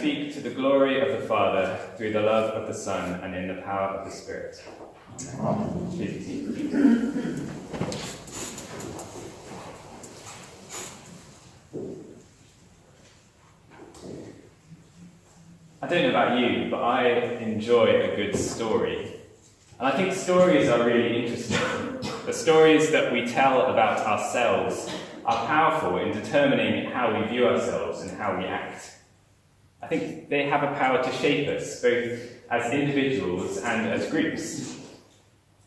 speak to the glory of the Father through the love of the Son and in the power of the Spirit. Please be seated. I don't know about you, but I enjoy a good story. And I think stories are really interesting. The stories that we tell about ourselves are powerful in determining how we view ourselves and how we act. I think they have a power to shape us, both as individuals and as groups.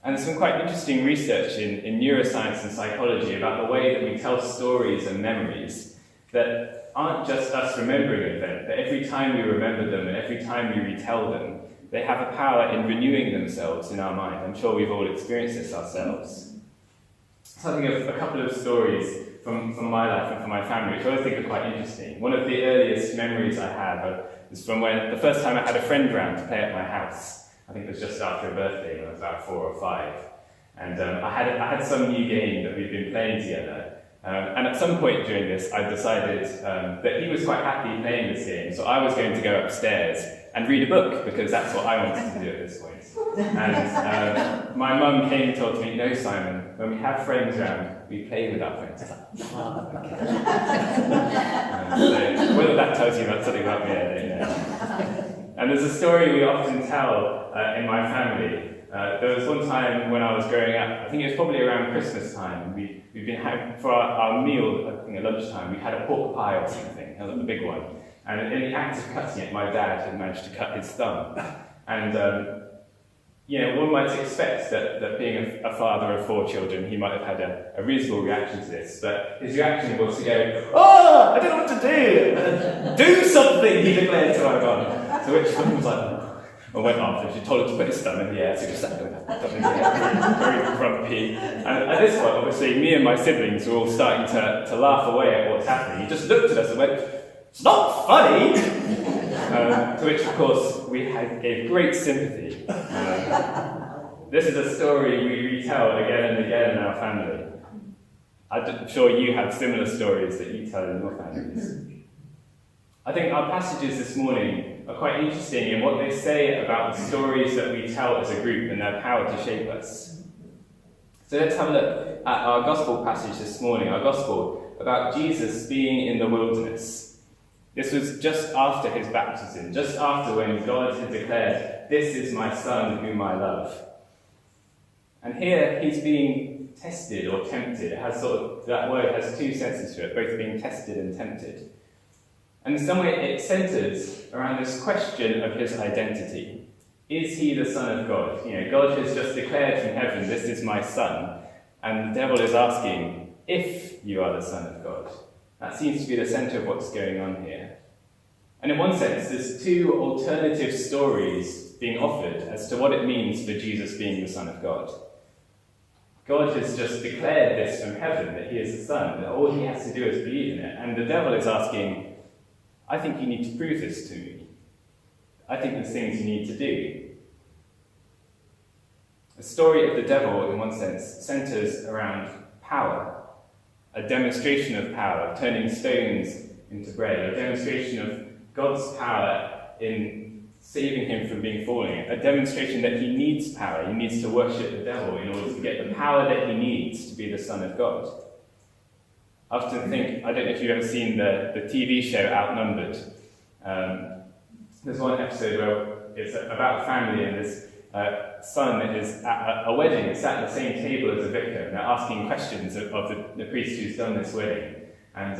And there's some quite interesting research in neuroscience and psychology about the way that we tell stories and memories that aren't just us remembering an event, but every time we remember them and every time we retell them, they have a power in renewing themselves in our mind. I'm sure we've all experienced this ourselves. So I think of a couple of stories from my life and from my family, which I always think are quite interesting. One of the earliest memories I have is from when the first time I had a friend round to play at my house. I think it was just after a birthday when I was about 4 or 5. And I had some new game that we'd been playing together. And at some point during this, I decided that he was quite happy playing this game, so I was going to go upstairs and read a book, because that's what I wanted to do at this point. And my mum came and told me, "No, Simon, when we have friends around, we play with our friends." So whether that tells you about something about me, I don't know. And there's a story we often tell in my family. There was one time when I was growing up, I think it was probably around Christmas time, we'd been having, for our meal, I think at lunchtime, we had a pork pie or something, a big one. And in the act of cutting it, my dad had managed to cut his thumb. And, one might expect that being a father of 4 children, he might have had a reasonable reaction to this. But his reaction was to go, "Oh, I don't know what to do! Do something," he declared to my mum. To which mum was like, I went off and she told him to put his thumb in the air, so he just sat there, very grumpy. And at this point, obviously, me and my siblings were all starting to laugh away at what's happening. He just looked at us and went, "It's not funny!" To which, of course, we gave great sympathy. This is a story we retell again and again in our family. I'm sure you have similar stories that you tell in your families. I think our passages this morning are quite interesting in what they say about the stories that we tell as a group and their power to shape us. So let's have a look at our gospel passage this morning, our gospel about Jesus being in the wilderness. This was just after his baptism, just after when God had declared, "This is my son whom I love." And here he's being tested or tempted. It has that word has 2 senses to it, both being tested and tempted. And in some way it centres around this question of his identity. Is he the Son of God? God has just declared from heaven, "This is my son." And the devil is asking, if you are the Son of God. That seems to be the centre of what's going on here. And in one sense, there's 2 alternative stories being offered as to what it means for Jesus being the Son of God. God has just declared this from heaven, that he is the Son, that all he has to do is believe in it. And the devil is asking, I think you need to prove this to me. I think there's things you need to do. The story of the devil, in one sense, centres around power, a demonstration of power, turning stones into bread, a demonstration of God's power in saving him from being fallen, a demonstration that he needs power, he needs to worship the devil in order to get the power that he needs to be the Son of God. I often think, I don't know if you've ever seen the TV show Outnumbered. There's one episode where it's about a family and this son is at a wedding and sat at the same table as the vicar, and they're asking questions of the priest who's done this wedding. And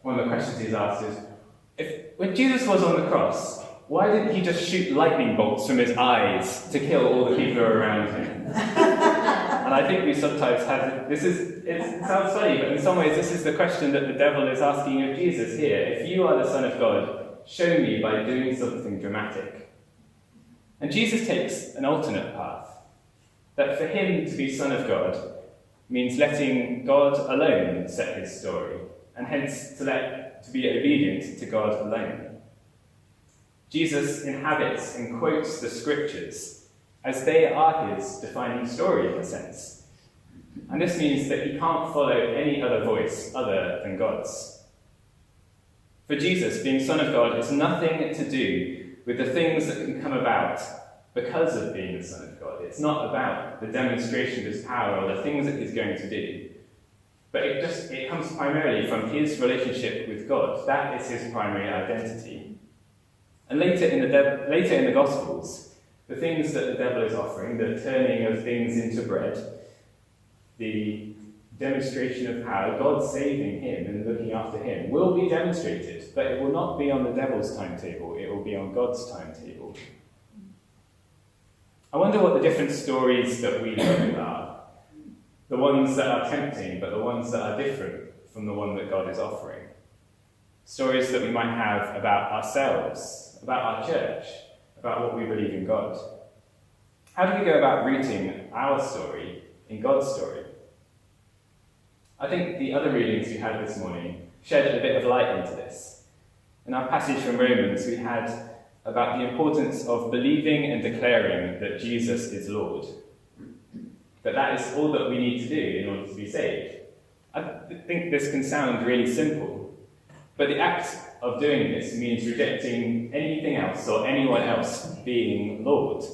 one of the questions he's asked is, when Jesus was on the cross, why didn't he just shoot lightning bolts from his eyes to kill all the people around him? And I think we sometimes have, it sounds funny, but in some ways this is the question that the devil is asking of Jesus here. If you are the Son of God, show me by doing something dramatic. And Jesus takes an alternate path. That for him to be Son of God means letting God alone set his story, and hence to be obedient to God alone. Jesus inhabits and quotes the scriptures as they are his defining story, in a sense. And this means that he can't follow any other voice other than God's. For Jesus, being Son of God is nothing to do with the things that can come about because of being the Son of God. It's not about the demonstration of his power or the things that he's going to do. But it comes primarily from his relationship with God. That is his primary identity. And later in the Gospels, the things that the devil is offering, the turning of things into bread, the demonstration of power, God saving him and looking after him, will be demonstrated, but it will not be on the devil's timetable, it will be on God's timetable. I wonder what the different stories that we know are. The ones that are tempting, but the ones that are different from the one that God is offering. Stories that we might have about ourselves, about our church, about what we believe in God. How do we go about rooting our story in God's story? I think the other readings we had this morning shed a bit of light into this. In our passage from Romans, we had about the importance of believing and declaring that Jesus is Lord. That is all that we need to do in order to be saved. I think this can sound really simple, but the act of doing this means rejecting anything else or anyone else being Lord.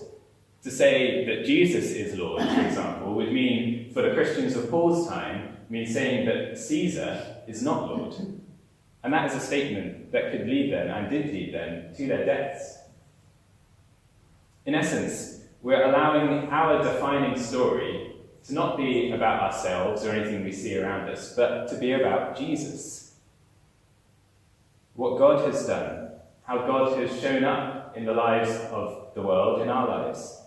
To say that Jesus is Lord, for example, would mean, for the Christians of Paul's time, mean saying that Caesar is not Lord. And that is a statement that could lead them, and did lead them, to their deaths. In essence, we're allowing our defining story to not be about ourselves or anything we see around us, but to be about Jesus. What God has done, how God has shown up in the lives of the world, in our lives.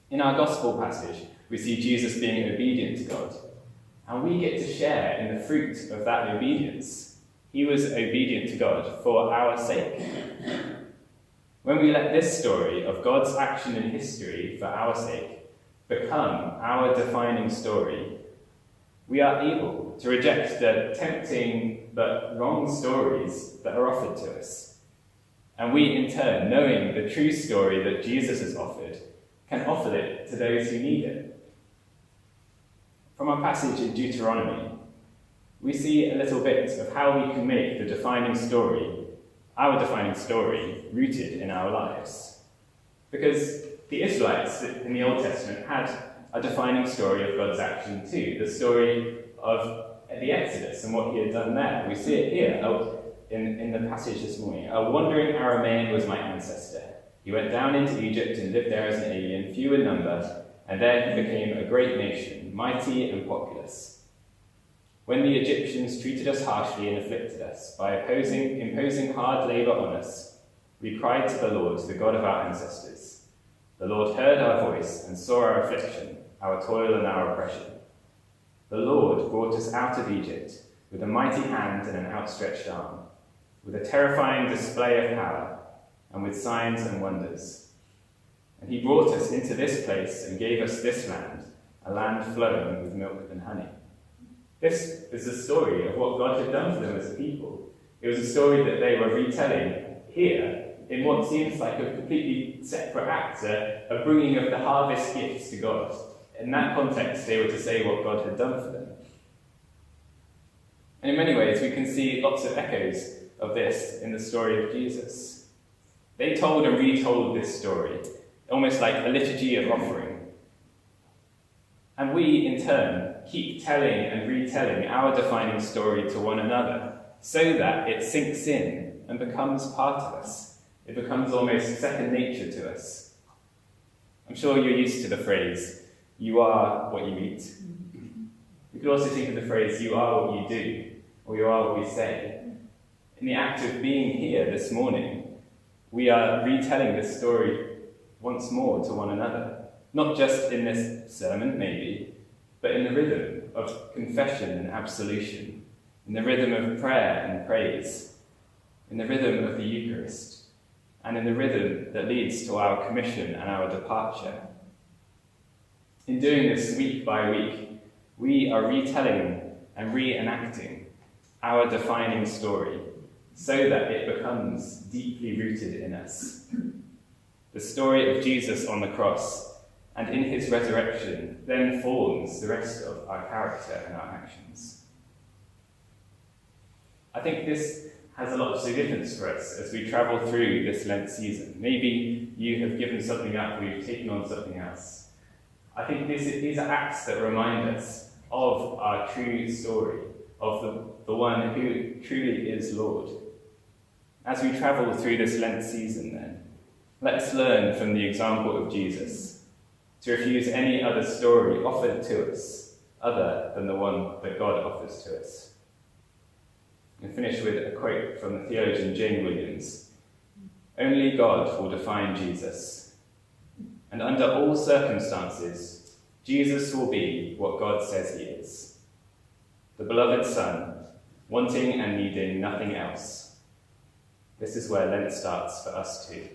In our gospel passage, we see Jesus being obedient to God, and we get to share in the fruit of that obedience. He was obedient to God for our sake. When we let this story of God's action in history for our sake become our defining story, we are able to reject the tempting but wrong stories that are offered to us. And we, in turn, knowing the true story that Jesus has offered, can offer it to those who need it. From our passage in Deuteronomy, we see a little bit of how we can make the defining story, our defining story, rooted in our lives. Because the Israelites in the Old Testament had a defining story of God's action too, the story of the Exodus and what he had done there. We see it here in the passage this morning. A wandering Aramean was my ancestor. He went down into Egypt and lived there as an alien, few in number, and there he became a great nation, mighty and populous. When the Egyptians treated us harshly and afflicted us by imposing hard labour on us, we cried to the Lord, the God of our ancestors. The Lord heard our voice and saw our affliction, our toil and our oppression. The Lord brought us out of Egypt with a mighty hand and an outstretched arm, with a terrifying display of power, and with signs and wonders. And he brought us into this place and gave us this land, a land flowing with milk and honey. This is the story of what God had done for them as a people. It was a story that they were retelling here in what seems like a completely separate act, a bringing of the harvest gifts to God. In that context, they were to say what God had done for them. And in many ways, we can see lots of echoes of this in the story of Jesus. They told and retold this story, almost like a liturgy of offering. And we, in turn, keep telling and retelling our defining story to one another, so that it sinks in and becomes part of us. It becomes almost second nature to us. I'm sure you're used to the phrase, you are what you eat. You could also think of the phrase, you are what you do, or you are what we say. In the act of being here this morning, we are retelling this story once more to one another. Not just in this sermon, maybe, but in the rhythm of confession and absolution, in the rhythm of prayer and praise, in the rhythm of the Eucharist, and in the rhythm that leads to our commission and our departure. In doing this week by week, we are retelling and reenacting our defining story, so that it becomes deeply rooted in us. The story of Jesus on the cross and in his resurrection then forms the rest of our character and our actions. I think this has a lot of significance for us as we travel through this Lent season. Maybe you have given something up or you've taken on something else. I think these are acts that remind us of our true story, of the one who truly is Lord. As we travel through this Lent season then, let us learn from the example of Jesus to refuse any other story offered to us other than the one that God offers to us. And finish with a quote from the theologian Jane Williams. Only God will define Jesus. And under all circumstances, Jesus will be what God says he is. The beloved Son, wanting and needing nothing else. This is where Lent starts for us too.